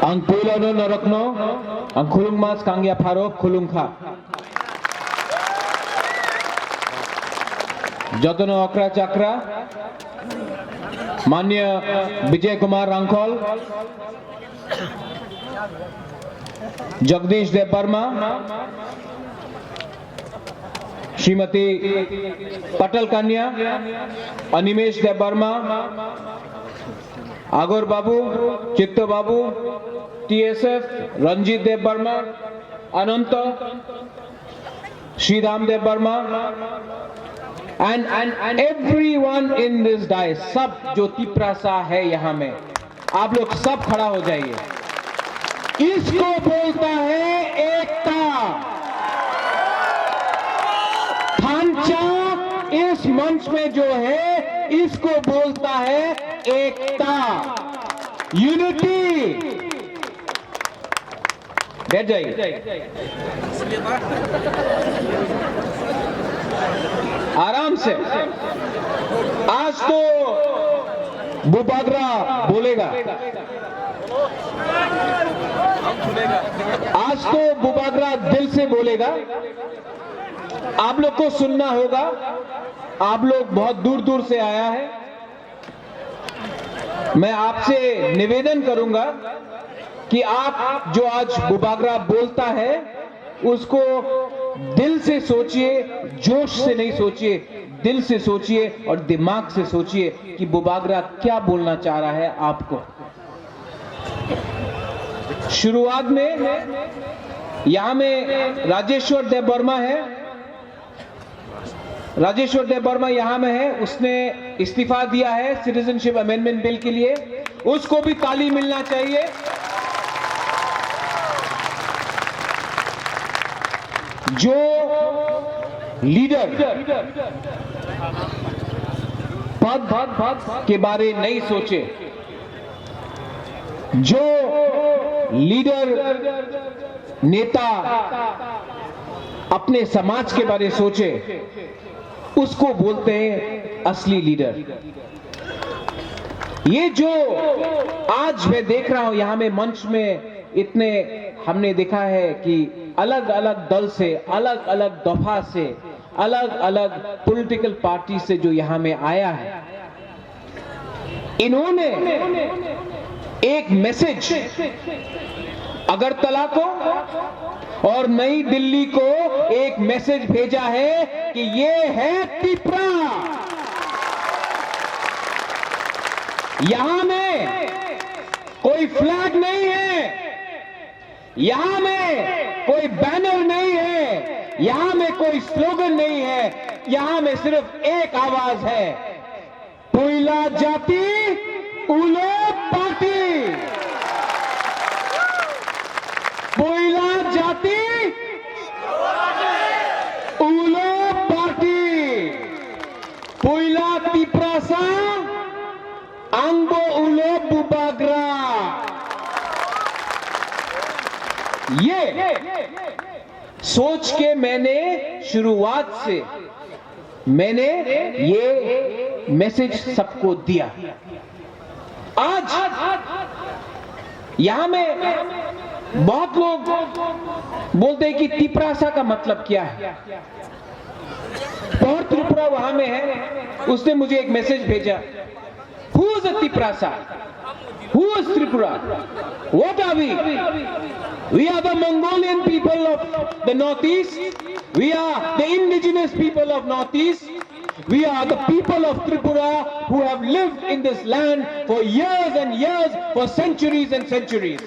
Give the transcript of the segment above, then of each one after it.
Ang pula no narakno, ang khulung mas kangya pharok khulung kha. Jatono akra chakra, माननीय विजय कुमार रांखोल, जगदीश देव Verma, Shrimati Patal Kanya, Animesh Dev Varma, Agor Babu, Chitto Babu, TSF, Ranjit Dev Varma, Anant, Shriram Dev Varma, and everyone in this dais, सब जो तिपरासा है यहाँ में, आप लोग सब खड़ा हो जाइए। इसको बोलता है एकता। खांचा इस मंच में जो है, इसको बोलता है एकता, यूनिटी। बैठ जाइए आराम से। आज तो बुबागरा बोलेगा, आज तो बुबागरा दिल से बोलेगा। आप लोग को सुनना होगा। आप लोग बहुत दूर दूर से आया है। मैं आपसे निवेदन करूंगा कि आप जो आज बुबागरा बोलता है उसको दिल से सोचिए, जोश से नहीं सोचिए, दिल से सोचिए और दिमाग से सोचिए कि बुबागरा क्या बोलना चाह रहा है आपको। शुरुआत में यहां में राजेश्वर देव वर्मा है। राजेश्वर देव वर्मा यहां में है। उसने इस्तीफा दिया है सिटीजनशिप अमेंडमेंट बिल के लिए। उसको भी ताली मिलना चाहिए। जो लीडर पद के बारे नहीं सोचे, जो लीडर नेता अपने समाज के बारे सोचे, उसको बोलते हैं असली लीडर। ये जो आज मैं देख रहा हूं यहां में मंच में, इतने हमने देखा है कि अलग अलग दल से, अलग अलग दफा से, अलग अलग पॉलिटिकल पार्टी से जो यहां में आया है, इन्होंने एक मैसेज अगरतला को और नई दिल्ली को एक मैसेज भेजा है कि ये है तिपरा। यहां में कोई फ्लैग नहीं है, यहां में कोई बैनर नहीं है, यहां में कोई स्लोगन नहीं है, यहां में सिर्फ एक आवाज है, पुइला जाति उलो पार्टी। पुइला जाति उलो पार्टी। पुइला तिपरासा आंगो उलो बुबागरा। ये सोच के मैंने शुरुआत से मैंने ये मैसेज सबको दिया। आज यहां में बहुत लोग बोलते हैं कि तिपरासा का मतलब क्या है। और त्रिपुरा वहां में है, उसने मुझे एक मैसेज भेजा, who is a Tiprasa, who is Tripura, what are we? We are the Mongolian people of the Northeast. We are the indigenous people of Northeast. We are the people of Tripura who have lived in this land for years and years, for centuries and centuries.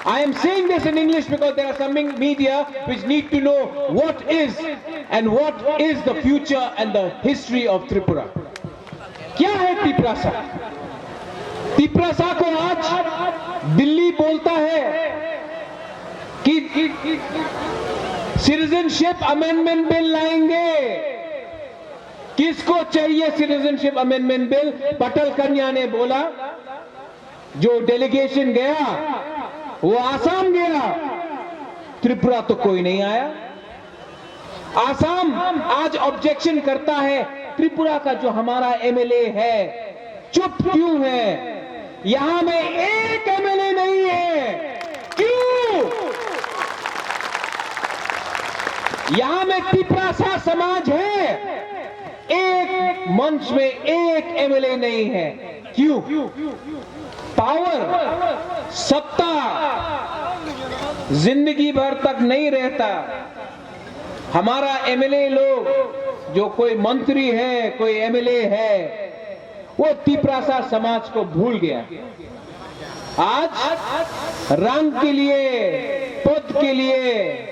I am saying this in English because there are some media which need to know what is and what is the future and the history of Tripura. क्या है तिपरासा? तिपरासा को आज दिल्ली बोलता है कि citizenship amendment bill लाएंगे। किसको चाहिए सिटीजनशिप अमेंडमेंट बिल? पटल कन्या ने बोला। जो डेलीगेशन गया वो आसाम गया, त्रिपुरा तो कोई नहीं आया। आसाम आज ऑब्जेक्शन करता है, त्रिपुरा का जो हमारा एमएलए है चुप क्यों है? यहां में एक एमएलए नहीं है यहां में तिपरासा समाज है, एक मंच में एक एमएलए नहीं है। क्यों? पावर, सत्ता जिंदगी भर तक नहीं रहता। हमारा एमएलए लोग, जो कोई मंत्री है, कोई एमएलए है, वो तिपरासा समाज को भूल गया। आज रंग के लिए, पद के लिए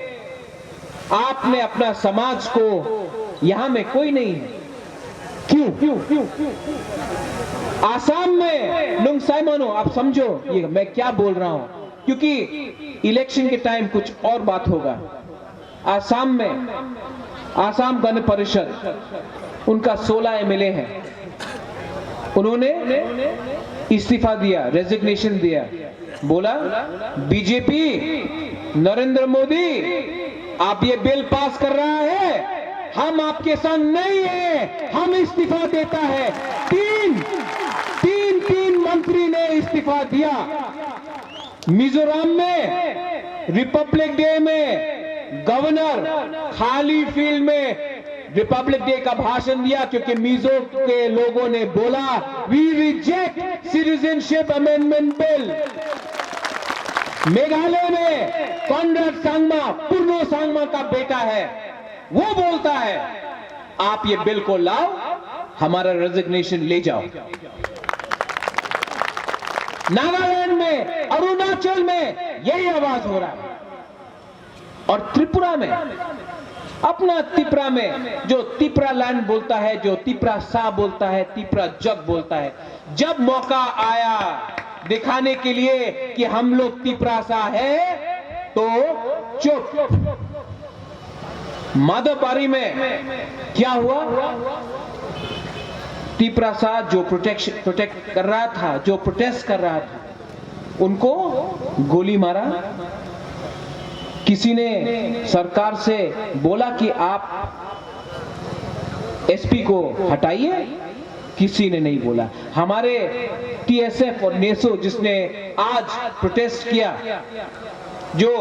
आपने अपना समाज को, यहां में कोई नहीं है। क्यों? आसाम में नुंगसाइमनो, आप समझो ये मैं क्या बोल रहा हूं, क्योंकि इलेक्शन के टाइम कुछ और बात होगा। आसाम में आसाम गण परिषद, उनका 16 एमएलए है। उन्होंने इस्तीफा दिया, रेजिग्नेशन दिया। बोला बीजेपी, नरेंद्र मोदी आप ये बिल पास कर रहा है, हम आपके संग नहीं है, हम इस्तीफा देता है। तीन मंत्री ने इस्तीफा दिया। मिजोरम में रिपब्लिक डे में गवर्नर खाली फील्ड में रिपब्लिक डे का भाषण दिया, क्योंकि मिजो के लोगों ने बोला we reject citizenship amendment bill. Meghalaya में कॉनराड सांगमा, पूर्णो सांगमा का बेटा है, वो बोलता है आप ये बिल को लाओ, हमारा रेजिग्नेशन ले जाओ। नागालैंड में, अरुणाचल में यही आवाज हो रहा है। और त्रिपुरा में, अपना त्रिपुरा में जो तिपरा लैंड बोलता है, जो तिपरा सा बोलता है, तिपरा जग बोलता है, जब मौका आया दिखाने के लिए कि हम लोग तिपरा सा है, तो चुप। माधवबारी में क्या हुआ? तिपरासा जो प्रोटेक्ट कर रहा था, जो प्रोटेस्ट कर रहा था, उनको गोली मारा। किसी ने सरकार से बोला कि आप एसपी को हटाइए, किसी ने नहीं बोला। हमारे टीएसएफ और नेसो जिसने आज प्रोटेस्ट किया, जो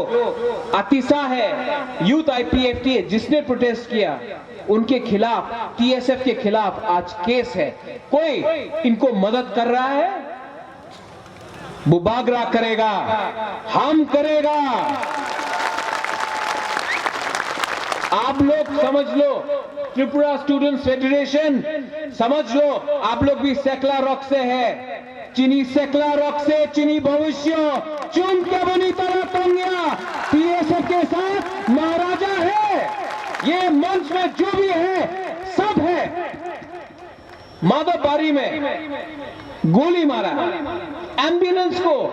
अतिसा है, यूथ आईपीएफटी जिसने प्रोटेस्ट किया, उनके खिलाफ, टीएसएफ के खिलाफ आज केस है। कोई इनको मदद कर रहा है? बुबागरा करेगा, हम करेगा। आप लोग समझ लो, त्रिपुरा स्टूडेंट्स फेडरेशन समझ लो, आप लोग भी सेकला रॉक से है। चीनी सेकला रॉक से चीनी भविष्य चुन के बनी तरह तंगिया टीएसएफ के साथ महाराजा है। ये मंच में जो भी है सब है। माधवबारी में गोली मारा, एम्बुलेंस को,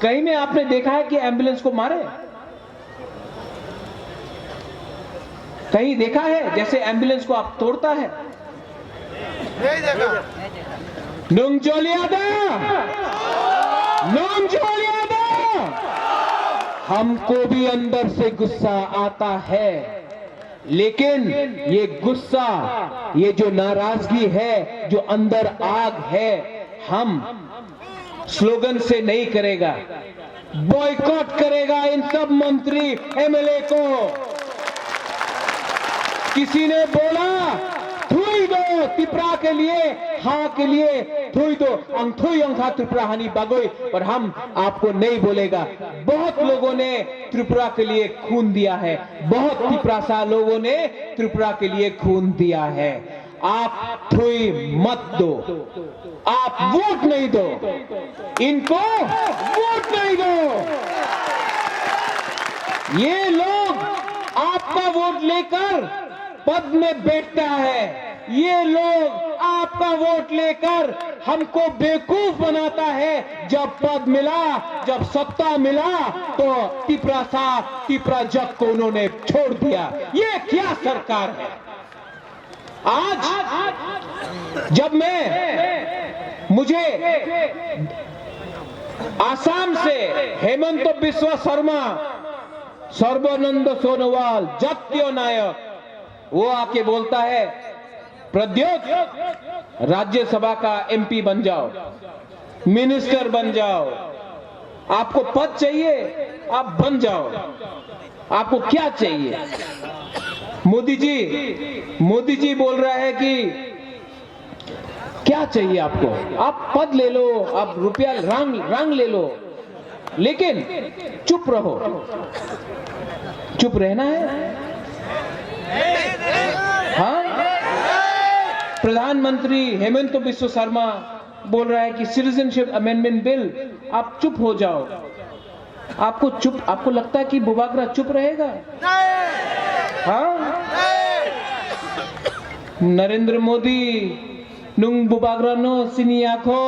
कहीं में आपने देखा है कि एम्बुलेंस को मारे? कहीं देखा है जैसे एम्बुलेंस को आप तोड़ता है? नहीं देखा। हमको भी अंदर से गुस्सा आता है, लेकिन ये गुस्सा, ये जो नाराजगी है, जो अंदर आग है, हम स्लोगन से नहीं करेगा, बॉयकॉट करेगा इन सब मंत्री एमएलए को। किसी ने बोला थुई दो त्रिपुरा के लिए, हाँ के लिए थुई दो, अंथुई अंखा त्रिपुरा हानि बागोई, पर हम आपको नहीं बोलेगा। बहुत लोगों ने त्रिपुरा के लिए खून दिया है, बहुत त्रिपुरा लोगों ने त्रिपुरा के लिए खून दिया है। आप थुई मत दो, आप वोट नहीं दो, इनको वोट नहीं दो। ये लोग आपका वोट लेकर पद में बैठता है, ये लोग आपका वोट लेकर हमको बेवकूफ बनाता है। जब पद मिला, जब सत्ता मिला, तो तिपरा जग को उन्होंने छोड़ दिया। ये क्या सरकार है? आज जब मुझे आसाम से हेमंत बिस्वा शर्मा, सर्बानंद सोनोवाल, जगत्यो नायक, वो आके बोलता है प्रद्योत राज्यसभा का एमपी बन जाओ, मिनिस्टर बन जाओ, आपको पद चाहिए आप बन जाओ, आपको क्या चाहिए? मोदी जी बोल रहा है कि क्या चाहिए आपको, आप पद ले लो, आप रुपया रंग ले लो, लेकिन चुप रहो। चुप रहना है? हाँ, प्रधानमंत्री हेमंत बिस्व शर्मा बोल रहा है कि सिटीजनशिप अमेंडमेंट बिल, आप चुप हो जाओ। आपको लगता है कि बुबागरा चुप रहेगा? हाँ, नरेंद्र मोदी नुंग बुबागरा नो सिनियाखो,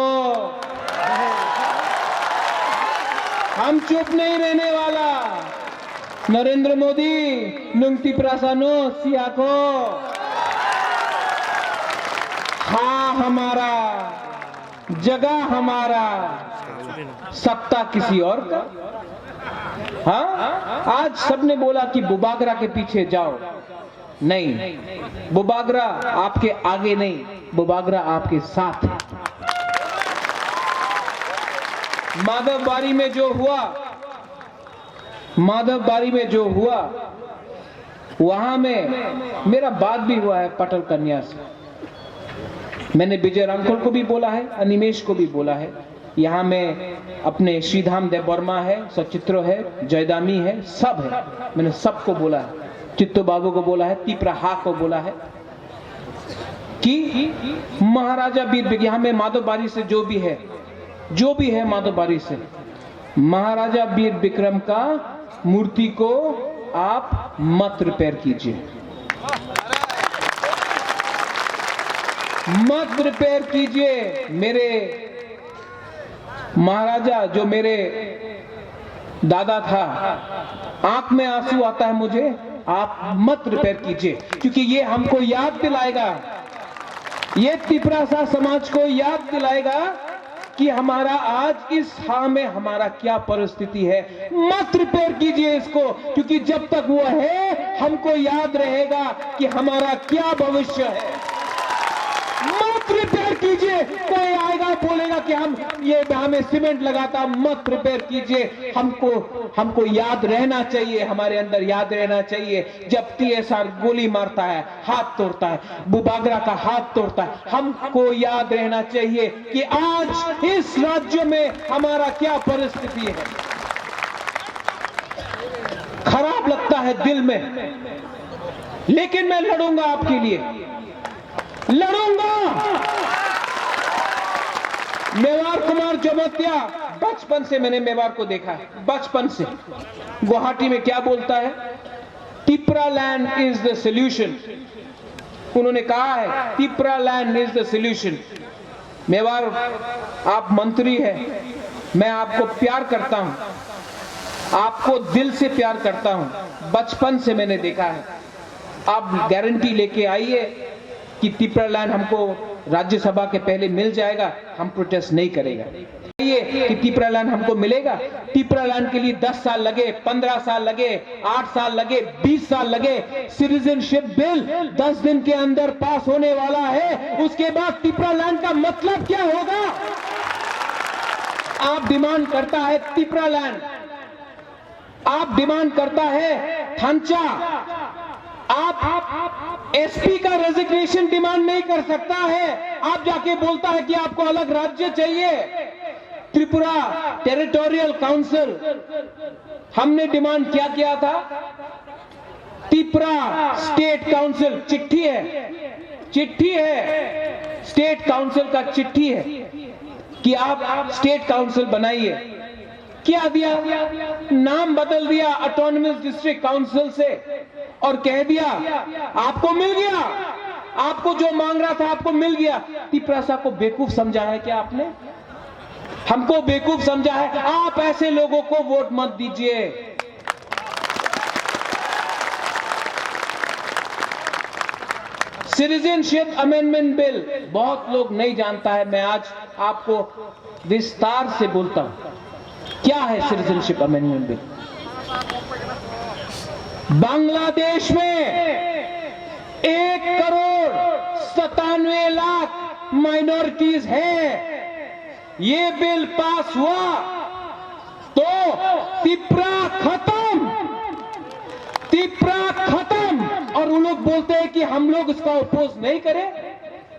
हम चुप नहीं रहने वाला। नरेंद्र मोदी नुंग तिपरासानो सियाखो, हाँ हमारा जगह, हमारा सत्ता किसी और का। हाँ, आज सबने बोला कि बुबागरा के पीछे जाओ, नहीं, बुबागरा आपके आगे नहीं, बुबागरा आपके साथ है। माधवबारी में जो हुआ, वहां में मेरा बात भी हुआ है पटल कन्या से। मैंने विजय रामखोल को भी बोला है, अनिमेश को भी बोला है। यहाँ में अपने श्रीधाम देववर्मा है, सचित्रो है, जयदामी है, सब है। मैंने सबको बोला है, चित्तो बाबू को बोला है, तिपराहा को बोला है कि महाराजा वीर, यहाँ में माधवबारी से जो भी है माधवबारी से, महाराजा वीर विक्रम का मूर्ति को आप मत रिपेयर कीजिए, मत रिपेयर कीजिए। मेरे महाराजा, जो मेरे दादा था, आंख में आंसू आता है मुझे, आप मत रिपेयर कीजिए, क्योंकि ये हमको याद दिलाएगा, ये तिपरासा समाज को याद दिलाएगा कि हमारा आज इस हां में हमारा क्या परिस्थिति है। मत रिपेयर कीजिए इसको, क्योंकि जब तक वो है हमको याद रहेगा कि हमारा क्या भविष्य है। मत रिपेयर कीजिए। कोई आएगा बोलेगा कि हम ये हमें सीमेंट लगाता, मत रिपेयर कीजिए। हमको याद रहना चाहिए, हमारे अंदर याद रहना चाहिए, जब टीएसआर गोली मारता है, हाथ तोड़ता है, बुबागरा का हाथ तोड़ता है, हमको याद रहना चाहिए कि आज इस राज्य में हमारा क्या परिस्थिति है। खराब लगता है दिल में, लेकिन मैं लड़ूंगा आपके लिए, लड़ूंगा। मेवाड़ कुमार जमोतिया, बचपन से मैंने मेवाड़ को देखा है, बचपन से। गुवाहाटी में क्या बोलता है? Tipra land is the solution. उन्होंने कहा है Tipra land is the solution. Mewar, आप मंत्री हैं, मैं आपको प्यार करता हूं, आपको दिल से प्यार करता हूं, बचपन से मैंने देखा है। आप गारंटी लेके आइए कि तिपरा लैंड हमको राज्यसभा के पहले मिल जाएगा, हम प्रोटेस्ट नहीं करेगा। ये कि तिपरा लैंड हमको मिलेगा। तिपरा लैंड के लिए 10 साल लगे, 15 साल लगे, 8 साल लगे, 20 साल लगे। सिटीजनशिप बिल 10 दिन के अंदर पास होने वाला है। उसके बाद तिपरा लैंड का मतलब क्या होगा? आप डिमांड करता है तिपरा लैंड, आप डिमांड करता है थांचा, आप एसपी का रेजिग्नेशन डिमांड नहीं कर सकता है। आप जाके बोलता है कि आपको अलग राज्य चाहिए। त्रिपुरा टेरिटोरियल काउंसिल, हमने डिमांड क्या किया था? त्रिपुरा स्टेट काउंसिल, चिट्ठी है, स्टेट काउंसिल का चिट्ठी है कि आप स्टेट काउंसिल बनाइए। क्या दिया? नाम बदल दिया ऑटोनमस डिस्ट्रिक्ट काउंसिल से और कह दिया आपको मिल गया, आपको जो मांग रहा था आपको मिल गया। तिपरासा को बेवकूफ समझा है क्या आपने? हमको बेवकूफ समझा है। आप ऐसे लोगों को वोट मत दीजिए। सिटीजनशिप अमेंडमेंट बिल बहुत लोग नहीं जानता है, मैं आज आपको विस्तार से बोलता हूं। क्या है सिटीजनशिप अमेंडमेंट बिल? बांग्लादेश में 1,97,00,000 माइनॉरिटीज हैं। ये बिल पास हुआ तो तिपरा खत्म, और उन लोग हम लोग इसका अपोज नहीं करें?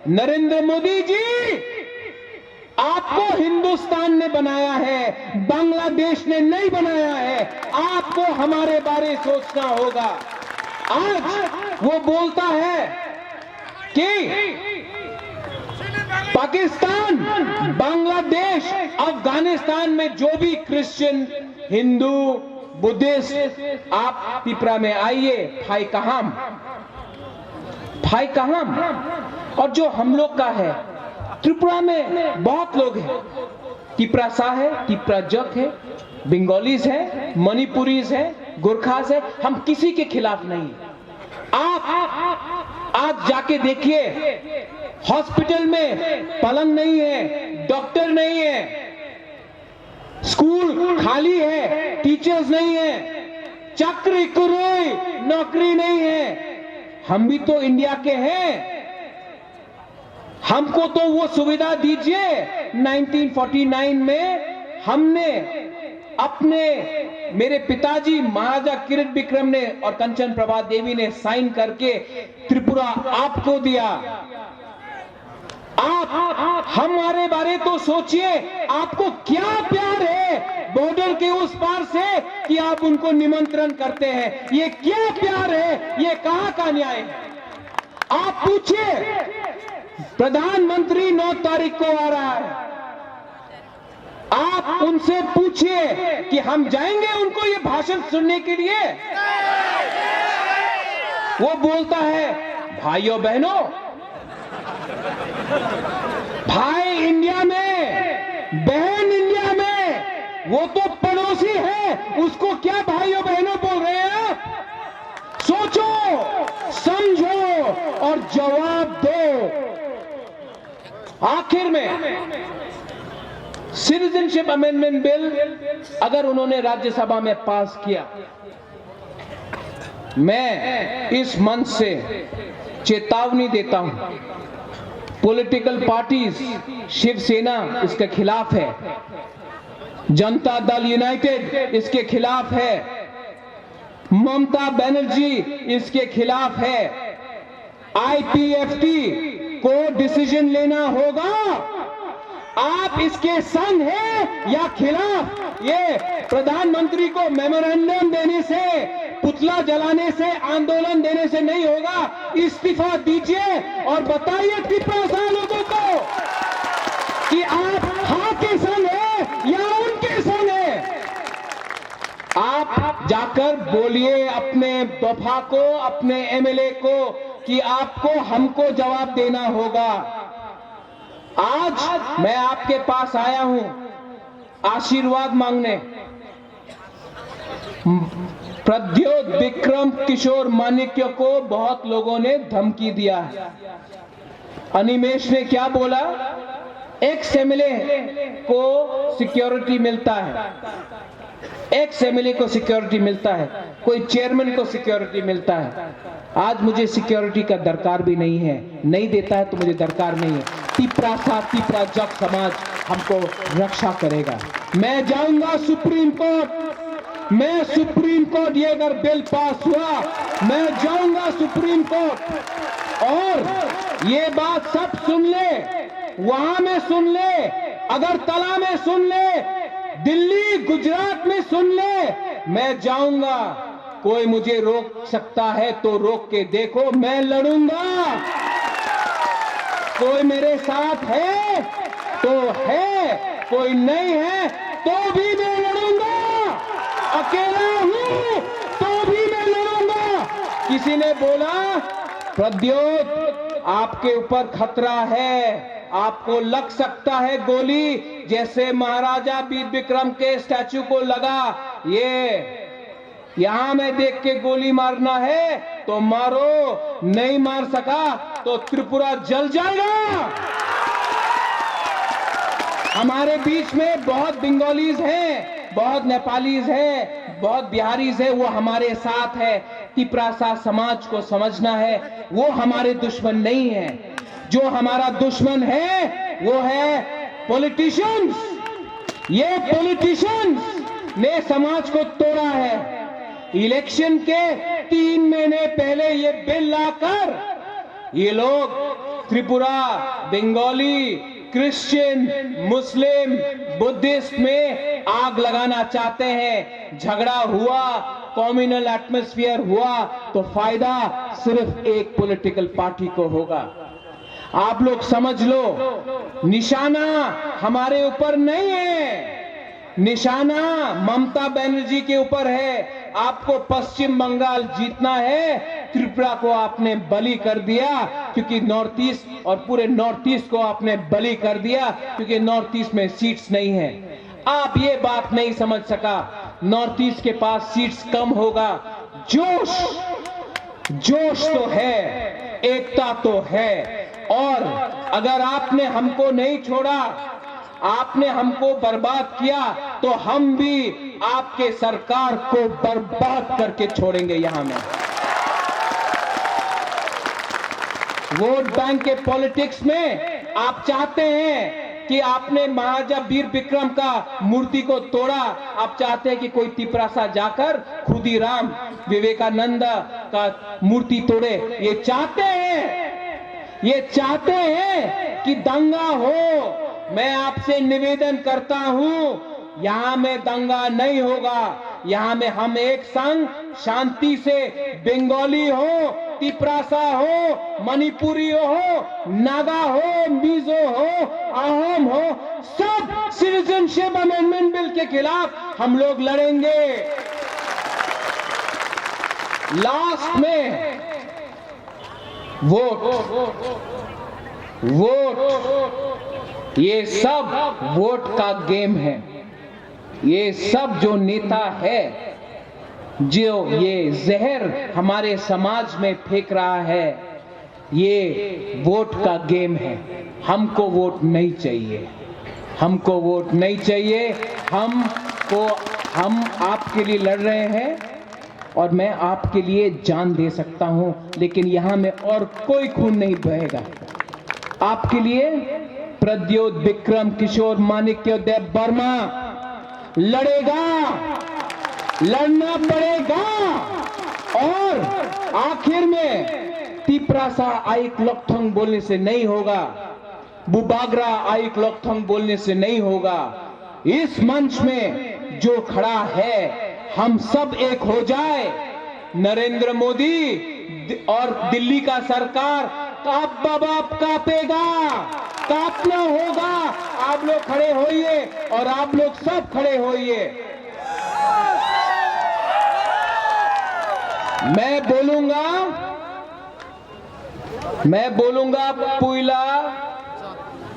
नरेंद्र मोदी जी, आपको हिंदुस्तान ने बनाया है, बांग्लादेश ने नहीं बनाया है। आपको हमारे बारे सोचना होगा। आज वो बोलता है कि पाकिस्तान, बांग्लादेश, अफगानिस्तान में जो भी क्रिश्चियन, हिंदू, बुद्धिस्ट, आप त्रिपुरा में आइए, भाई कहां, भाई कहां। और जो हम लोग का है, त्रिपुरा में बहुत लोग हैं, त्रिपुरासा है, त्रिपुरा जक है, बंगालीज है, मणिपुरीज है, गोरखास है। हम किसी के खिलाफ नहीं। आप आज जाके देखिए, हॉस्पिटल में पलंग नहीं है, डॉक्टर नहीं है, स्कूल खाली है, टीचर्स नहीं है, चाकरी कोई नौकरी नहीं है। हम भी तो इंडिया के हैं, हमको तो वो सुविधा दीजिए। 1949 में हमने अपने, मेरे पिताजी महाराजा किरीट विक्रम ने और कंचन प्रभा देवी ने साइन करके त्रिपुरा आपको दिया। आप हमारे बारे तो सोचिए, आपको क्या प्यार है बॉर्डर के उस पार से कि आप उनको निमंत्रण करते हैं? ये क्या प्यार है? ये कहां का न्याय है? आप पूछिए, प्रधानमंत्री 9 तारीख को आ रहा है, आप उनसे पूछिए कि हम जाएंगे उनको ये भाषण सुनने के लिए? वो बोलता है, भाइयों बहनों, भाई इंडिया में, बहन इंडिया में, वो तो पड़ोसी है, उसको क्या भाइयों बहनों बोल रहे हैं आप? सोचो, समझो और जवाब दो। आखिर में सिटीजनशिप अमेंडमेंट बिल अगर उन्होंने राज्यसभा में पास किया, मैं इस मंच से चेतावनी देता हूं, पॉलिटिकल पार्टीज, शिवसेना इसके खिलाफ है, जनता दल यूनाइटेड इसके खिलाफ है, ममता बनर्जी इसके खिलाफ है। IPFT को डिसीजन लेना होगा, आप इसके संग हैं या खिलाफ। ये प्रधानमंत्री को मेमोरेंडम देने से, पुतला जलाने से, आंदोलन देने से नहीं होगा। इस्तीफा दीजिए और बताइए त्रिपुरा लोगों को कि आप हाँ के संग हैं या उनके संग हैं। आप जाकर बोलिए अपने दफा को, अपने MLA को कि आपको हमको जवाब देना होगा। आज मैं आपके पास आया हूं आशीर्वाद मांगने। प्रद्योत विक्रम किशोर माणिक्य को बहुत लोगों ने धमकी दिया है। अनिमेश ने क्या बोला? एक्स MLA को सिक्योरिटी मिलता है, एक्स MLA को सिक्योरिटी मिलता है, कोई चेयरमैन को सिक्योरिटी मिलता है। आज मुझे सिक्योरिटी का दरकार भी नहीं है, नहीं देता है तो मुझे दरकार नहीं है। त्रिपुरा जग समाज हमको रक्षा करेगा। मैं जाऊंगा सुप्रीम कोर्ट, मैं सुप्रीम कोर्ट, ये अगर बिल पास हुआ मैं जाऊंगा सुप्रीम कोर्ट और ये बात सब सुन ले, वहां में सुन ले, अगरतला में सुन ले, दिल्ली गुजरात में सुन ले। मैं जाऊंगा, कोई मुझे रोक सकता है तो रोक के देखो, मैं लड़ूंगा। कोई मेरे साथ है तो है, कोई नहीं है तो भी मैं लड़ूंगा। अकेला हूं तो भी मैं लड़ूंगा। किसी ने बोला प्रद्योत आपके ऊपर खतरा है, आपको लग सकता है गोली, जैसे महाराजा वीर विक्रम के स्टैचू को लगा। ये यहां में देख के गोली मारना है तो मारो, नहीं मार सका तो त्रिपुरा जल जाएगा। हमारे बीच में बहुत बंगालीज हैं, बहुत नेपालीज हैं, बहुत बिहारीज हैं, वो हमारे साथ है। त्रिपुरा समाज को समझना है, वो हमारे दुश्मन नहीं है। जो हमारा दुश्मन है वो है पॉलिटिशियंस। ये पॉलिटिशियंस ने समाज को तोड़ा है। इलेक्शन के 3 महीने पहले ये बिल लाकर ये लोग त्रिपुरा, बंगाली, क्रिश्चियन, मुस्लिम, बुद्धिस्ट में आग लगाना चाहते हैं। झगड़ा हुआ, कम्युनल एटमॉस्फेयर हुआ तो फायदा सिर्फ एक पॉलिटिकल पार्टी को होगा। आप लोग समझ लो, निशाना हमारे ऊपर नहीं है, निशाना ममता बनर्जी के ऊपर है। आपको पश्चिम बंगाल जीतना है, त्रिपुरा को आपने बलि कर दिया क्योंकि नॉर्थ ईस्ट और पूरे नॉर्थ ईस्ट को आपने बलि कर दिया क्योंकि नॉर्थ ईस्ट में सीट्स नहीं है। आप ये बात नहीं समझ सका, नॉर्थ ईस्ट के पास सीट्स कम होगा। जोश तो है, एकता तो है, और अगर आपने हमको नहीं छोड़ा, आपने हमको बर्बाद किया तो हम भी आपके सरकार को बर्बाद करके छोड़ेंगे। यहां में वोट बैंक के पॉलिटिक्स में आप चाहते हैं कि आपने महाराजा वीर विक्रम का मूर्ति को तोड़ा, आप चाहते हैं कि कोई तिपरासा जाकर खुदीराम विवेकानंद का मूर्ति तोड़े। ये चाहते हैं कि दंगा हो। मैं आपसे निवेदन करता हूं, यहां में दंगा नहीं होगा। यहां में हम एक संग शांति से, बंगाली हो, तिपरासा हो, मणिपुरी हो, नागा हो, मिजो हो, अहोम हो, सब सिटीजनशिप अमेंडमेंट बिल के खिलाफ हम लोग लड़ेंगे। लास्ट में वोट, ये सब वोट का गेम है। ये सब जो नेता है, जो ये जहर हमारे समाज में फेंक रहा है, ये वोट का गेम है। हमको वोट नहीं चाहिए, हमको वोट नहीं चाहिए। हम आपके लिए लड़ रहे हैं और मैं आपके लिए जान दे सकता हूं, लेकिन यहां में और कोई खून नहीं बहेगा। आपके लिए प्रद्योत विक्रम किशोर माणिक्योदय वर्मा लड़ेगा, लड़ना पड़ेगा। और आखिर में तिपरासा आइक लोकथंग बोलने से नहीं होगा, बुबागरा आइक लोकथंग बोलने से नहीं होगा। इस मंच में जो खड़ा है, हम सब एक हो जाए। नरेंद्र मोदी और दिल्ली का सरकार बाप कांपेगा, कांपना होगा। आप लोग खड़े होइए और आप लोग सब खड़े होइए। मैं बोलूंगा पुइला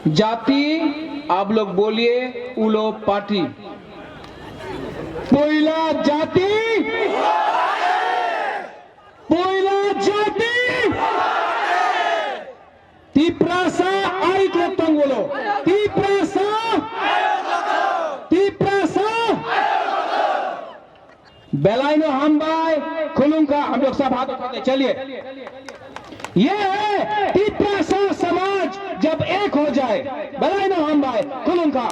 जाति, आप लोग बोलिए उलो पार्टी। पुइला जाति, पुइला जाति, तिपरासा आइक लोकथंग बोलो, तिपरासा, बेलाइनो हमबाई खुलुंगा। हम लोग सब हाथ उठाते, चलिए। ये है तिपरासा समाज जब एक हो जाए। बेलाइनो हमबाई खुलुंगा।